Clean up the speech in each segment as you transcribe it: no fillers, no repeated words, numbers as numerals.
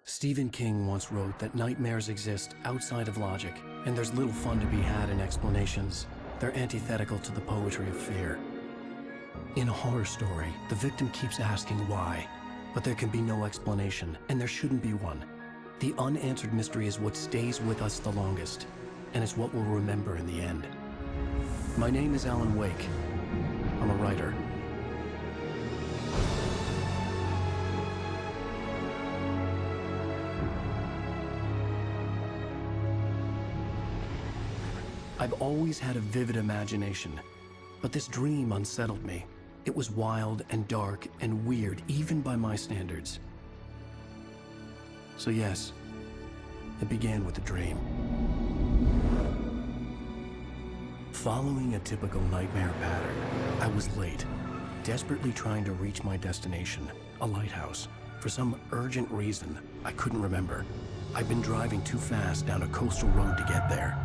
Stephen King once wrote that nightmares exist outside of logic, and there's little fun to be had in explanations. They're antithetical to the poetry of fear. In a horror story, the victim keeps asking why, but there can be no explanation, and there shouldn't be one. The unanswered mystery is what stays with us the longest, and it's what we'll remember in the end. My name is Alan Wake. I'm a writer. I've always had a vivid imagination, but this dream unsettled me. It was wild and dark and weird, even by my standards. So yes, it began with a dream. Following a typical nightmare pattern, I was late, desperately trying to reach my destination, a lighthouse. For some urgent reason, I couldn't remember. I'd been driving too fast down a coastal road to get there.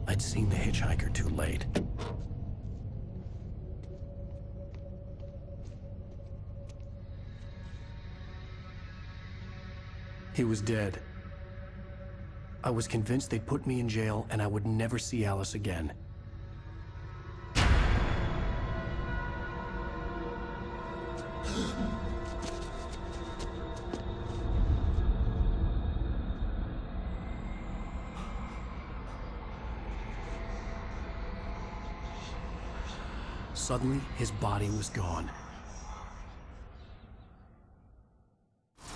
I'd seen the hitchhiker too late. He was dead. I was convinced they'd put me in jail and I would never see Alice again. Suddenly, his body was gone.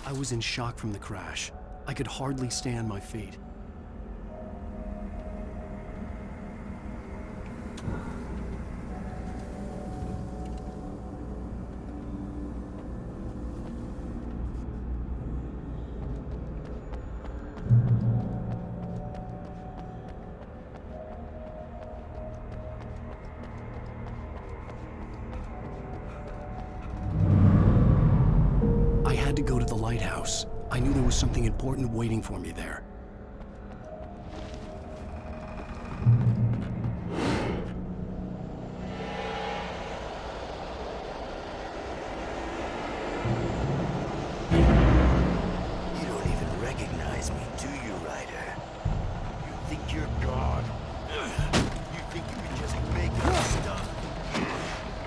I was in shock from the crash. I could hardly stay on my feet. I had to go to the lighthouse. I knew there was something important waiting for me there. You don't even recognize me, do you, Ryder? You think you're God? You think you can just make up stuff?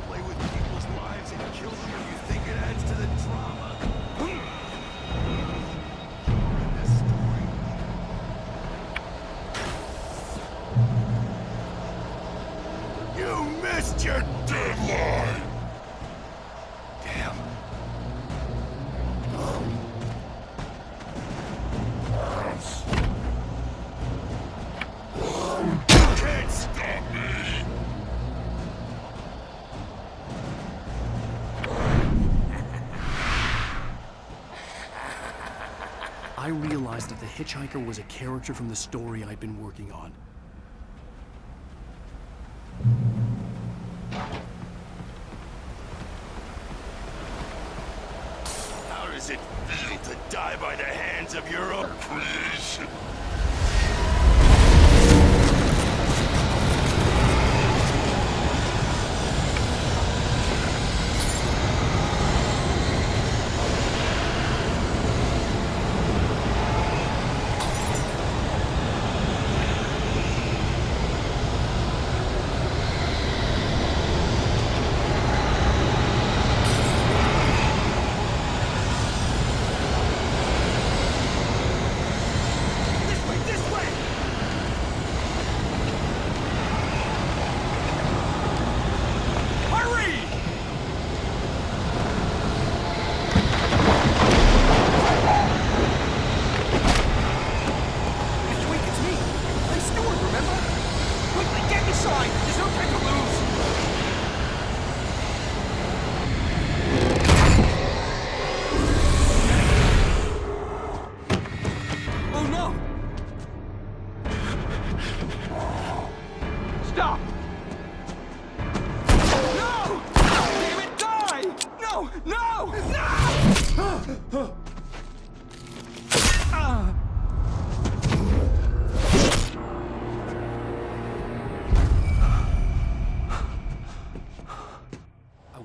Play with people's lives and kill them, or you think it adds to the drama? You missed your deadline! Damn. You can't stop me! I realized that the hitchhiker was a character from the story I'd been working on. How does it feel to die by the hands of your own creation?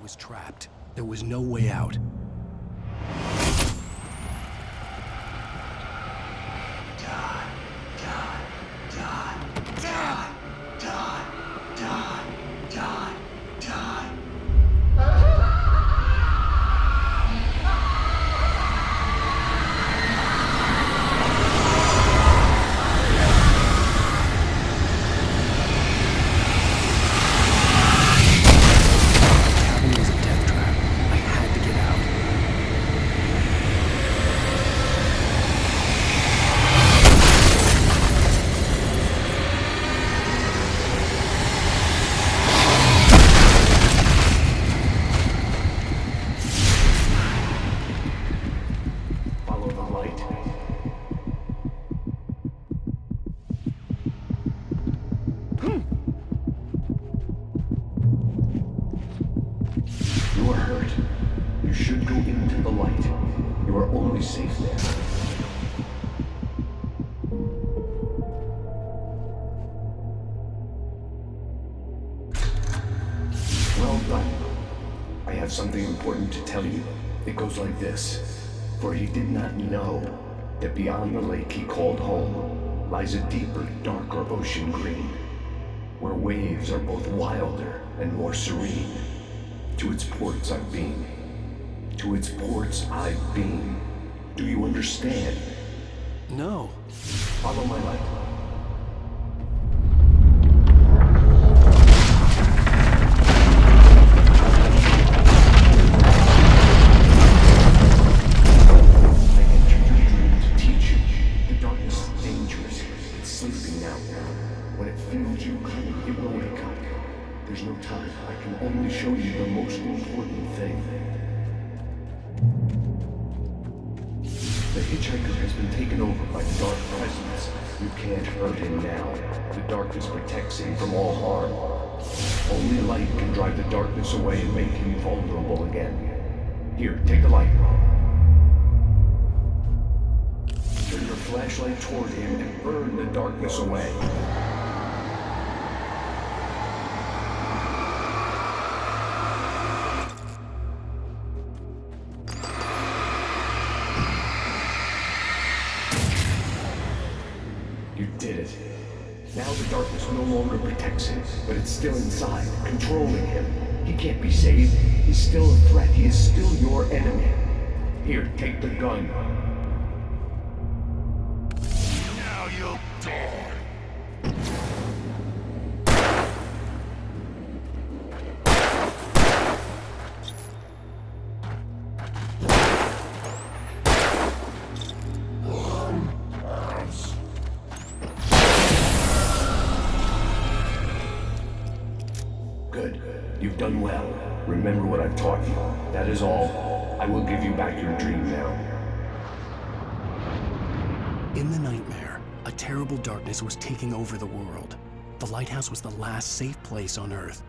was trapped. There was no way out. Something important to tell you. It goes like this. For he did not know that beyond the lake he called home lies a deeper, darker ocean green, where waves are both wilder and more serene. To its ports I've been. To its ports I've been. Do you understand? No. Follow my light. There's no time. I can only show you the most important thing. The hitchhiker has been taken over by the dark presence. You can't hurt him now. The darkness protects him from all harm. Only light can drive the darkness away and make him vulnerable again. Here, take the light. Turn your flashlight toward him and burn the darkness away. You did it. Now the darkness no longer protects him, but it's still inside, controlling him. He can't be saved. He's still a threat. He is still your enemy. Here, take the gun. Now you'll die. Good. You've done well. Remember what I've taught you. That is all. I will give you back your dream now. In the nightmare, a terrible darkness was taking over the world. The lighthouse was the last safe place on Earth.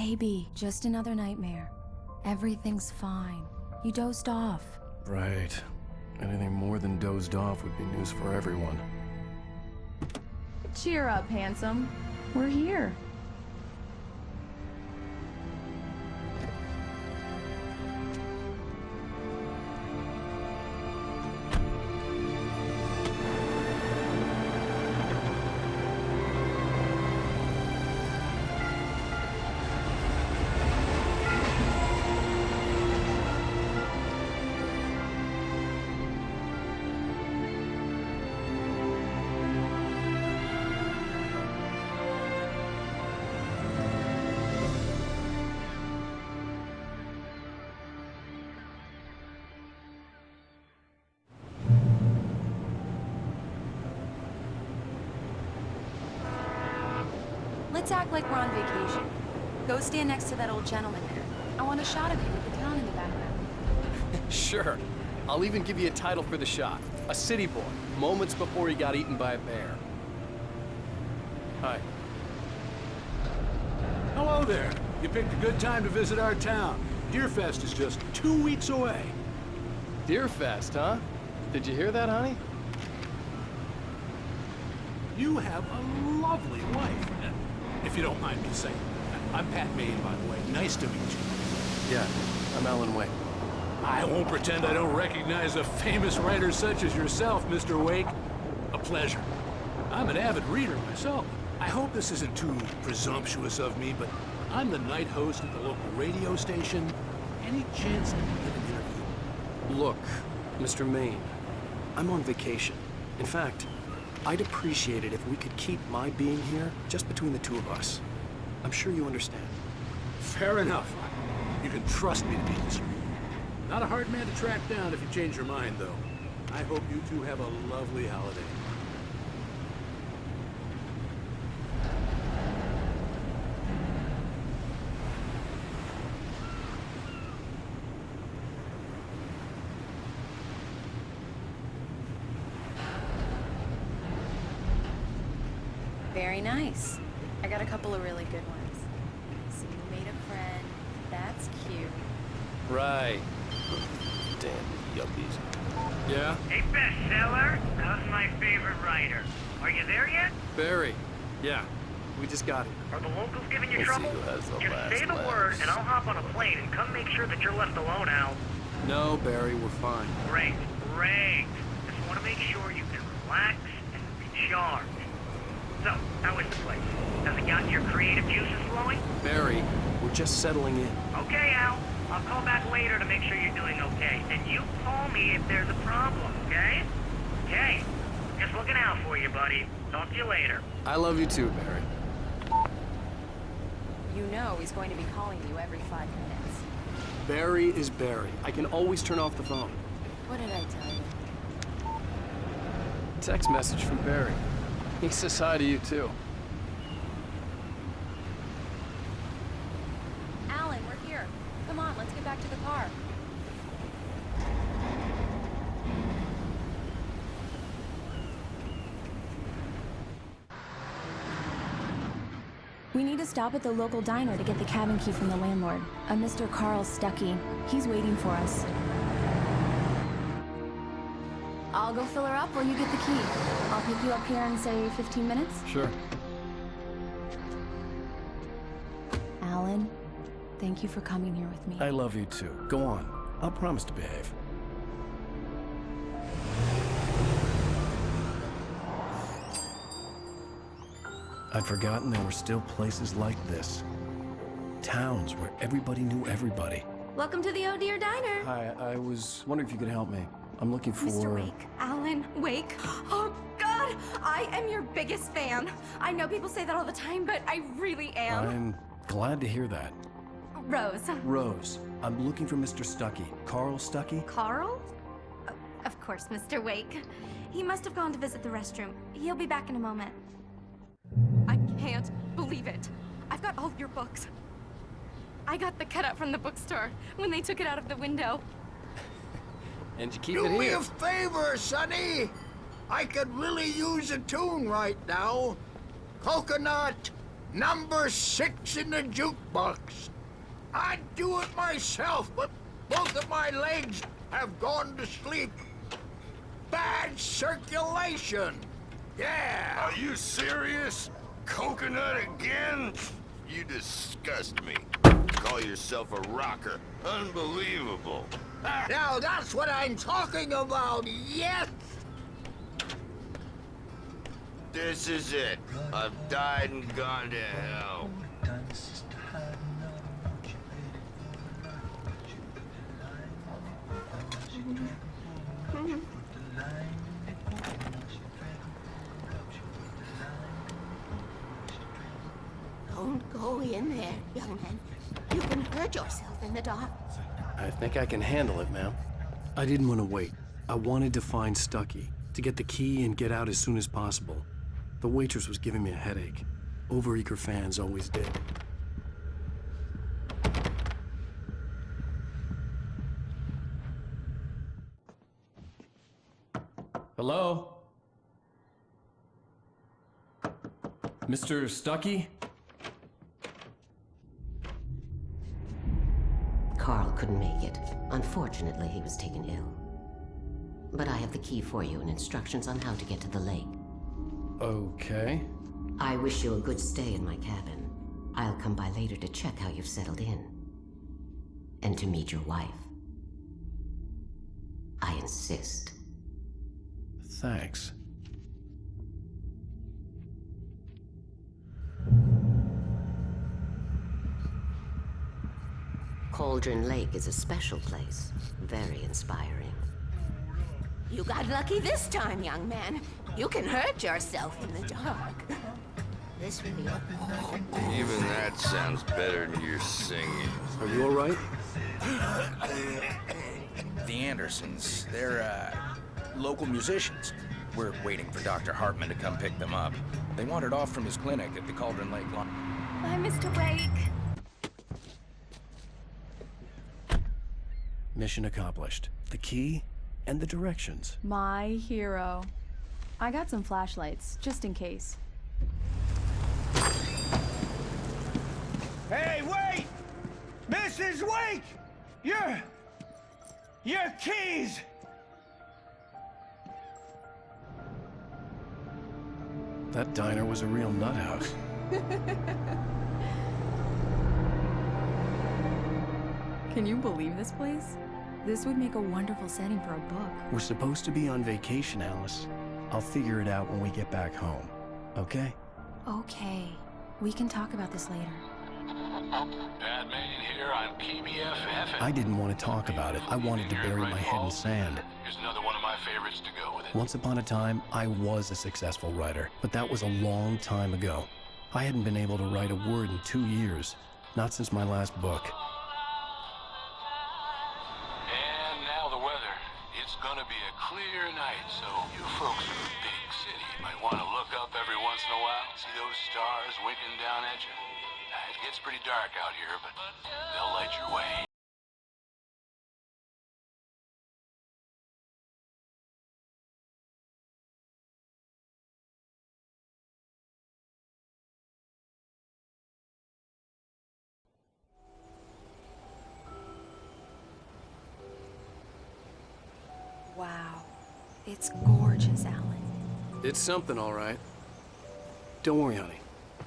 baby, just another nightmare. Everything's fine. You dozed off. Right. Anything more than dozed off would be news for everyone. Cheer up, handsome. We're here. Let's act like we're on vacation. Go stand next to that old gentleman there. I want a shot of you with the town in the background. Sure. I'll even give you a title for the shot. A city boy, moments before he got eaten by a bear. Hi. Hello there. You picked a good time to visit our town. Deerfest is just 2 weeks away. Deerfest, huh? Did you hear that, honey? You have a lovely wife, if you don't mind me saying. I'm Pat Maine, by the way. Nice to meet you. Yeah, I'm Alan Wake. I won't pretend I don't recognize a famous writer such as yourself, Mr. Wake. A pleasure. I'm an avid reader myself. I hope this isn't too presumptuous of me, but I'm the night host at the local radio station. Any chance I can get an interview? Look, Mr. Maine, I'm on vacation. In fact, I'd appreciate it if we could keep my being here just between the two of us. I'm sure you understand. Fair enough. You can trust me to be discreet. Not a hard man to track down if you change your mind, though. I hope you two have a lovely holiday. Very nice. I got a couple of really good ones. So you made a friend. That's cute. Right. Damn yuppies. Yeah? Hey, bestseller, how's my favorite writer? Are you there yet? Barry. Yeah, we just got here. Are the locals giving you We'll see trouble? who has the Just last say the laugh. word, and I'll hop on a plane and come make sure that you're left alone, Al. No, Barry, we're fine. Great, great. Just want to make sure you can relax and recharge. So, how is the place? Has it gotten your creative juices flowing? Barry, we're just settling in. Okay, Al. I'll call back later to make sure you're doing okay. And you call me if there's a problem, okay? Okay. Just looking out for you, buddy. Talk to you later. I love you too, Barry. You know he's going to be calling you every 5 minutes. Barry is Barry. I can always turn off the phone. What did I tell you? Text message from Barry. He says hi to you too. Alan, we're here. Come on, let's get back to the car. We need to stop at the local diner to get the cabin key from the landlord, a Mr. Carl Stuckey. He's waiting for us. I'll go fill her up while you get the key. I'll pick you up here in, say, 15 minutes? Sure. Alan, thank you for coming here with me. I love you too. Go on. I'll promise to behave. I'd forgotten there were still places like this. Towns where everybody knew everybody. Welcome to the Oh Dear Diner. Hi, I was wondering if you could help me. I'm looking for... Mr. Wake. Alan Wake. Oh, God! I am your biggest fan. I know people say that all the time, but I really am. I'm glad to hear that. Rose. Rose, I'm looking for Mr. Stuckey. Carl Stuckey? Carl? Oh, of course, Mr. Wake. He must have gone to visit the restroom. He'll be back in a moment. I can't believe it. I've got all of your books. I got the cutout from the bookstore when they took it out of the window. And you keep Do it me here. a favor, Sonny. I could really use a tune right now. Coconut, Number 6 in the jukebox. I'd do it myself, but both of my legs have gone to sleep. Bad circulation. Yeah. Are you serious? Coconut again? You disgust me. Call yourself a rocker. Unbelievable. Now that's what I'm talking about, yes! This is it. I've died and gone to hell. Don't go in there, young man. You can hurt yourself in the dark. I think I can handle it, ma'am. I didn't want to wait. I wanted to find Stucky, to get the key and get out as soon as possible. The waitress was giving me a headache. Overeager fans always did. Hello? Mr. Stucky? Carl couldn't make it. Unfortunately, he was taken ill. But I have the key for you and instructions on how to get to the lake. Okay. I wish you a good stay in my cabin. I'll come by later to check how you've settled in. And to meet your wife. I insist. Thanks. Cauldron Lake is a special place. Very inspiring. You got lucky this time, young man. You can hurt yourself in the dark. This will be Even that sounds better than your singing. Are you all right? The Andersons, they're, local musicians. We're waiting for Dr. Hartman to come pick them up. They wandered off from his clinic at the Cauldron Lake lawn. Bye, Mr. Wake. Mission accomplished. The key and the directions. My hero. I got some flashlights, just in case. Hey, wait! Mrs. Wake! Your keys! That diner was a real nut house. Can you believe this place? This would make a wonderful setting for a book. We're supposed to be on vacation, Alice. I'll figure it out when we get back home. Okay? Okay. We can talk about this later. Batman here on PBFF. I didn't want to talk about it. I wanted to bury my head in sand. Here's another one of my favorites to go with it. Once upon a time, I was a successful writer, but that was a long time ago. I hadn't been able to write a word in 2 years, not since my last book. And now the weather. It's gonna be a clear night, so you folks in the big city might want to look up every once in a while, see those stars winking down at you. It gets pretty dark out here, but they'll light your way. Wow. It's gorgeous, Alan. It's something, all right. Don't worry, honey.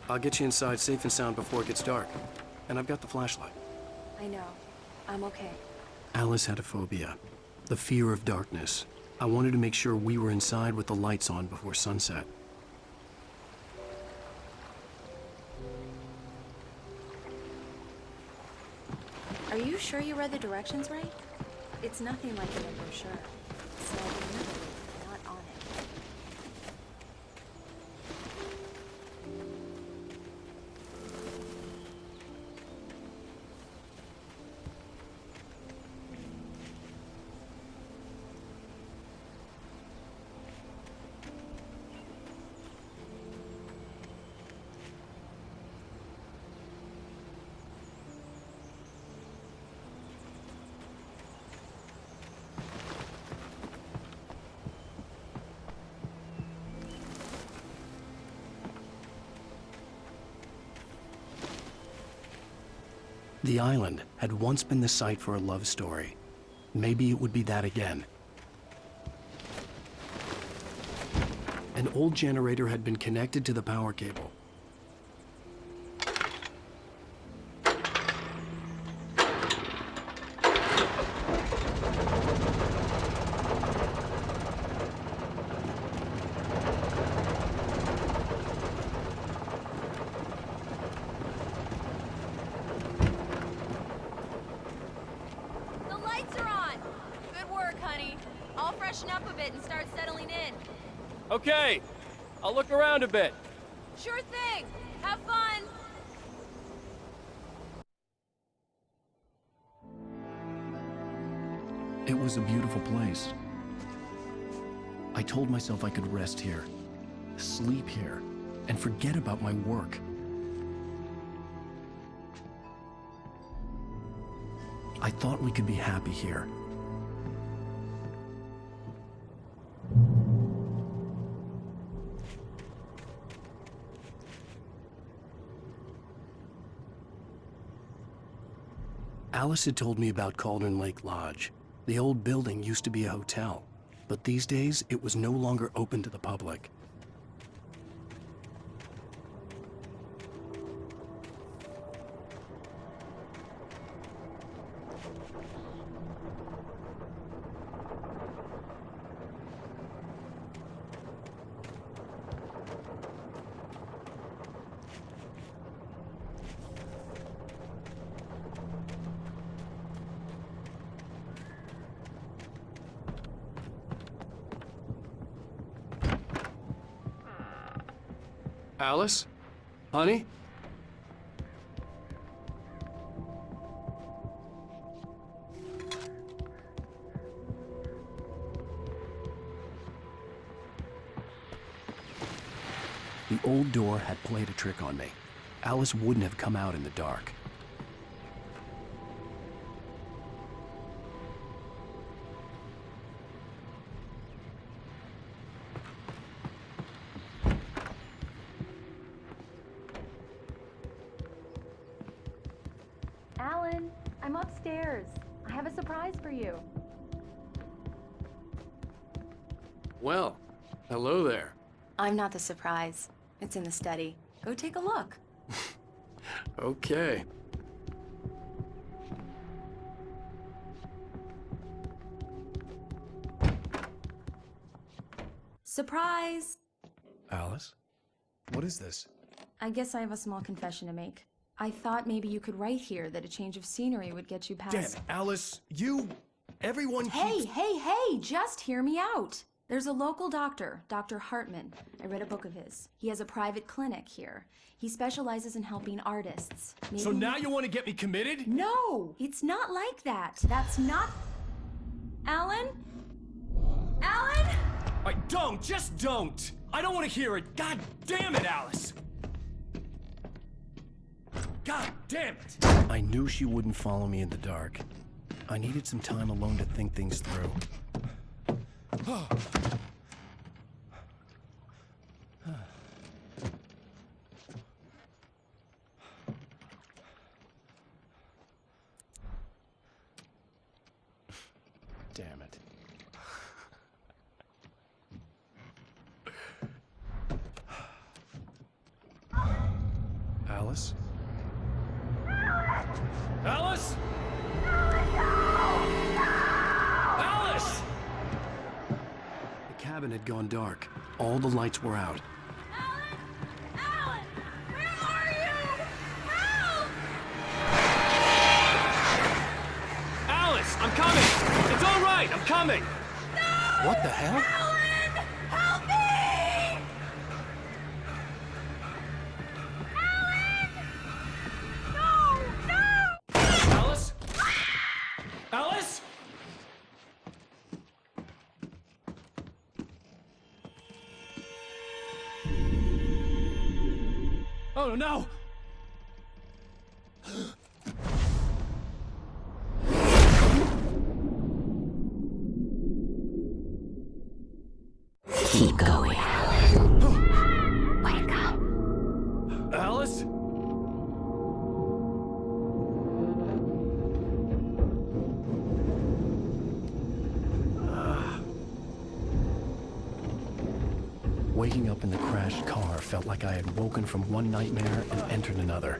I'll get you inside safe and sound before it gets dark. And I've got the flashlight. I know. I'm okay. Alice had a phobia, the fear of darkness. I wanted to make sure we were inside with the lights on before sunset. Are you sure you read the directions right? It's nothing like in a brochure. So remember, not on it. The island had once been the site for a love story. Maybe it would be that again. An old generator had been connected to the power cable. The lights are on! Good work, honey. I'll freshen up a bit and start settling in. Okay, I'll look around a bit. Sure thing! Have fun! It was a beautiful place. I told myself I could rest here, sleep here, and forget about my work. I thought we could be happy here. Alice had told me about Cauldron Lake Lodge. The old building used to be a hotel, but these days it was no longer open to the public. Alice? Honey? The old door had played a trick on me. Alice wouldn't have come out in the dark. Alan, I'm upstairs. I have a surprise for you. Well, hello there. I'm not the surprise. It's in the study. Go take a look. Okay. Surprise! Alice? What is this? I guess I have a small confession to make. I thought maybe you could write here that a change of scenery would get you past... Damn it, Alice, everyone Hey, just hear me out. There's a local doctor, Dr. Hartman. I read a book of his. He has a private clinic here. He specializes in helping artists. Maybe... So now you want to get me committed? No, it's not like that. That's not... Alan? Alan? Just don't! I don't want to hear it! God damn it, Alice! God damn it! I knew she wouldn't follow me in the dark. I needed some time alone to think things through. Damn it. Alice? Alice? Alice! The cabin had gone dark. All the lights were out. Alan! Where are you? Help! Alice, I'm coming! It's all right, I'm coming! No! What the hell? Alan! Help me! Alan! No! Alice? Alice? Oh no! Keep going. Wake up. Alice? Waking up in the crashed car felt like I had woken from one nightmare and entered another.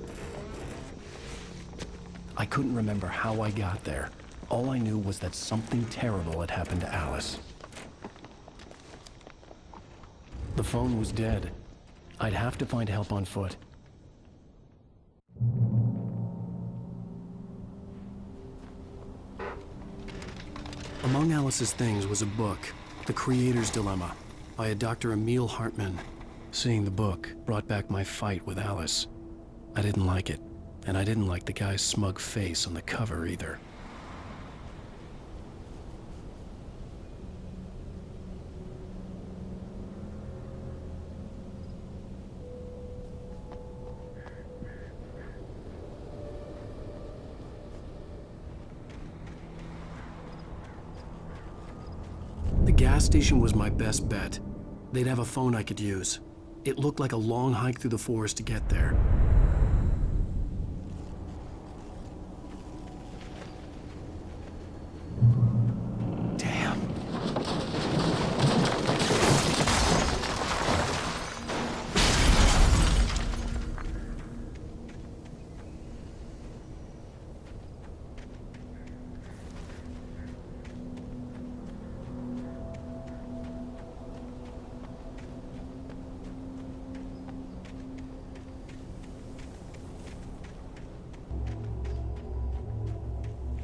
I couldn't remember how I got there. All I knew was that something terrible had happened to Alice. The phone was dead. I'd have to find help on foot. Among Alice's things was a book, The Creator's Dilemma, by a Dr. Emil Hartmann. Seeing the book brought back my fight with Alice. I didn't like it, and I didn't like the guy's smug face on the cover either. The gas station was my best bet. They'd have a phone I could use. It looked like a long hike through the forest to get there. Damn.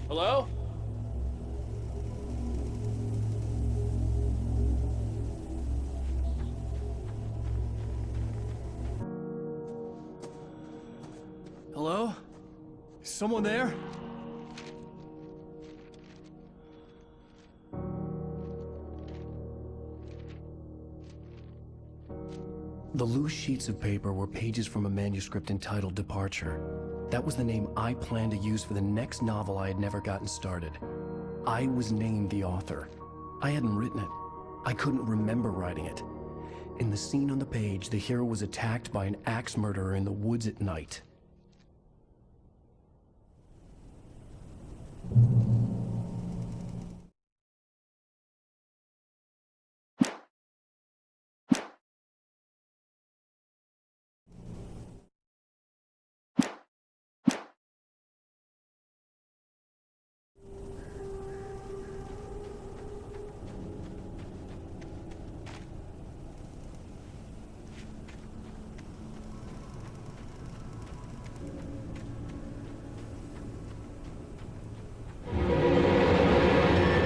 Hello? Hello? Is someone there? The loose sheets of paper were pages from a manuscript entitled Departure. That was the name I planned to use for the next novel I had never gotten started. I was named the author. I hadn't written it. I couldn't remember writing it. In the scene on the page, the hero was attacked by an axe murderer in the woods at night.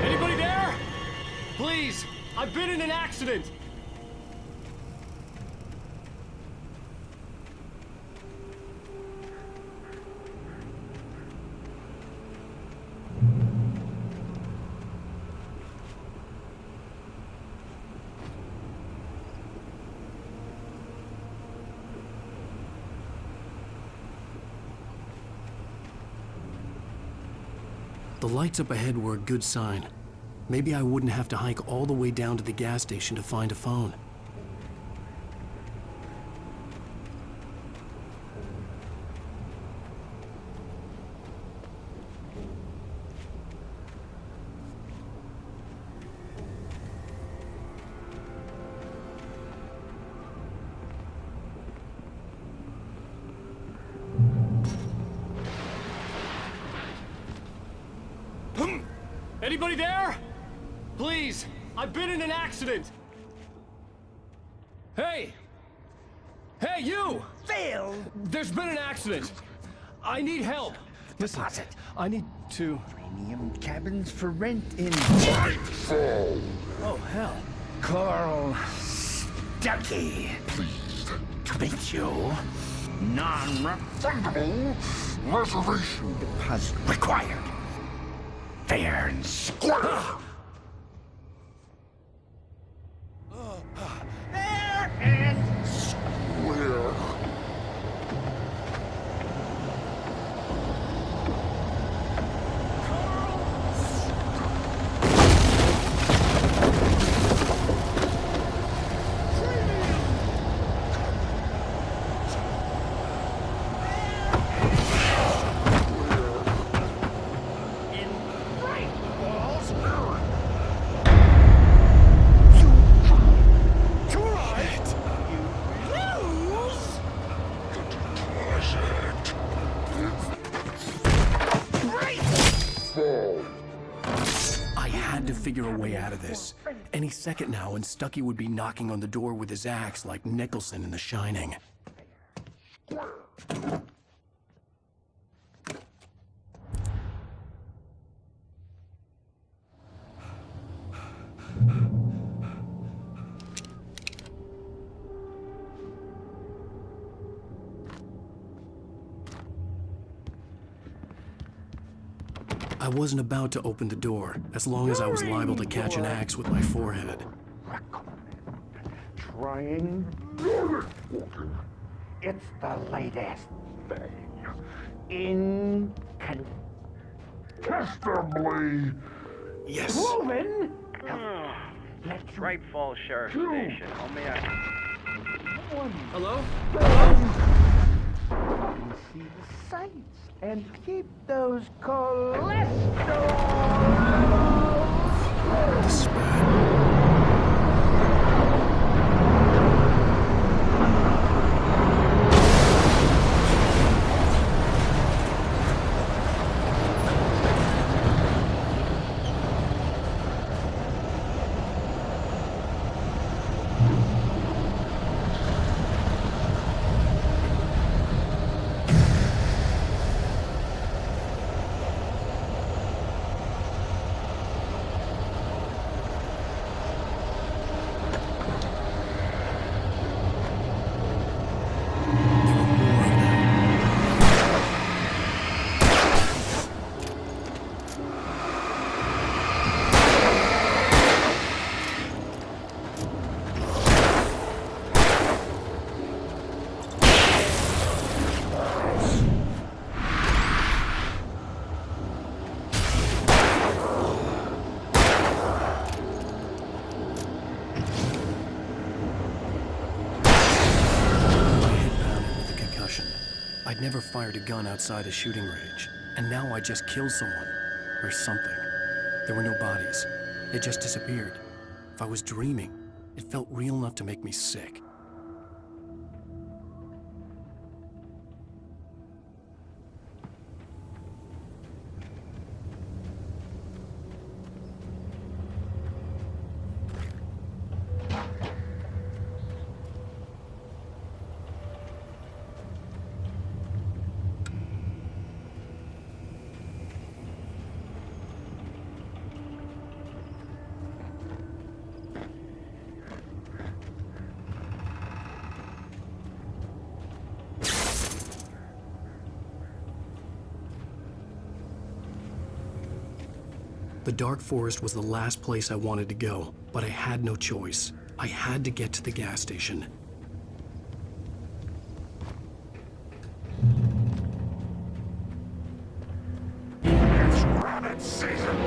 Anybody there? Please, I've been in an accident. The lights up ahead were a good sign. Maybe I wouldn't have to hike all the way down to the gas station to find a phone. Anybody there? Please, I've been in an accident. Hey! Hey, you! Phil! There's been an accident. I need help. Listen, I need to... Premium cabins for rent in... Oh, hell. Carl Stuckey. Pleased to meet you. Non-refundable reservation deposit required. Fair and square. Fair and square. In Great Walls, out of this. Any second now, and Stucky would be knocking on the door with his axe like Nicholson in The Shining. I wasn't about to open the door, as long as I was liable to catch an axe with my forehead. Trying. It's the latest thing. Incontestably. Yes. Proven. Right Falls Sheriff Station. How may I... Hello? See the sights and keep those cholesterol levels. I'd never fired a gun outside a shooting range, and now I just killed someone. Or something. There were no bodies. They just disappeared. If I was dreaming, it felt real enough to make me sick. The dark forest was the last place I wanted to go, but I had no choice. I had to get to the gas station. It's rabbit season.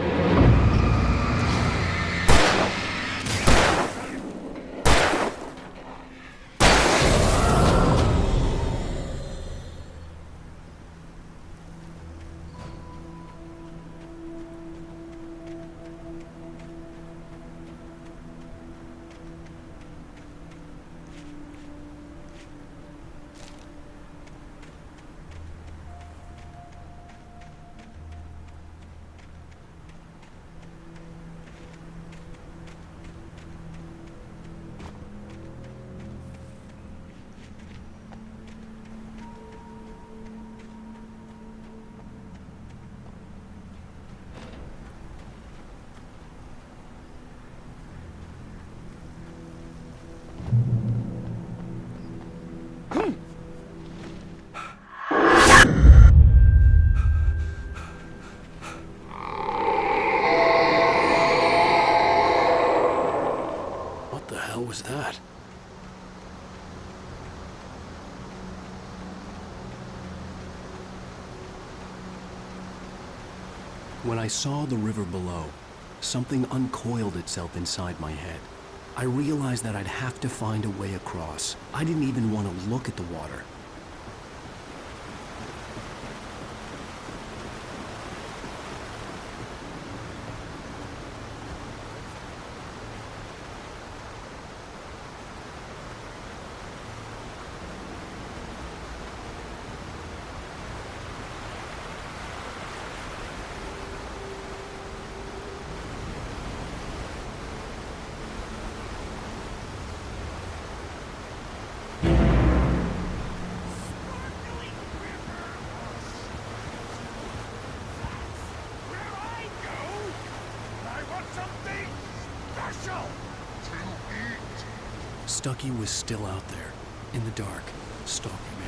What was that? When I saw the river below, something uncoiled itself inside my head. I realized that I'd have to find a way across. I didn't even want to look at the water. Stucky was still out there, in the dark, stalking me.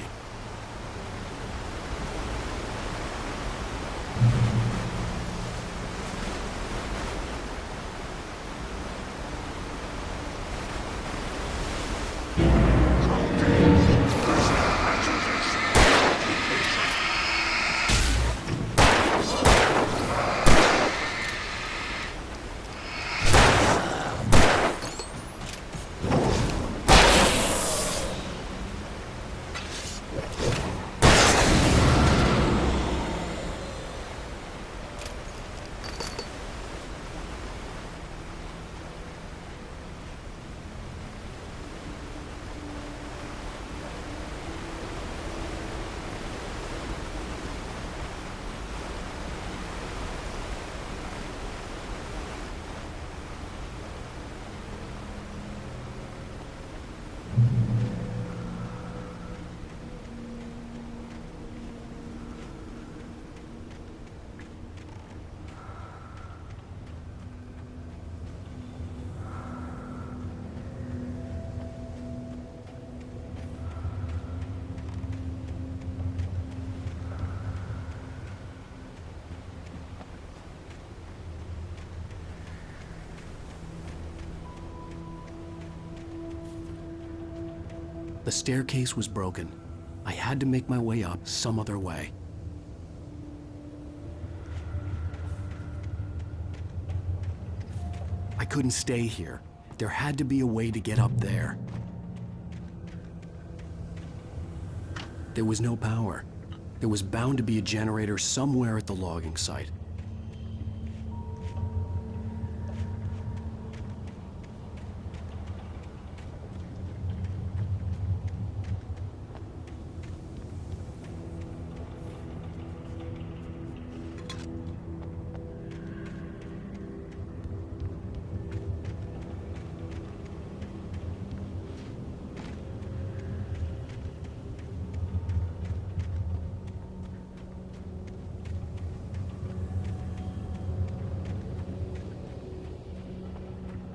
The staircase was broken. I had to make my way up some other way. I couldn't stay here. There had to be a way to get up there. There was no power. There was bound to be a generator somewhere at the logging site.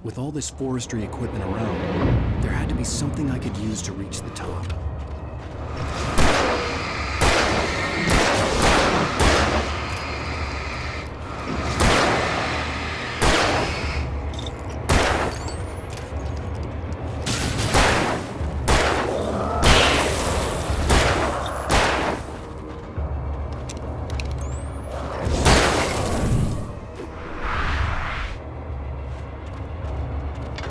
With all this forestry equipment around, there had to be something I could use to reach the top.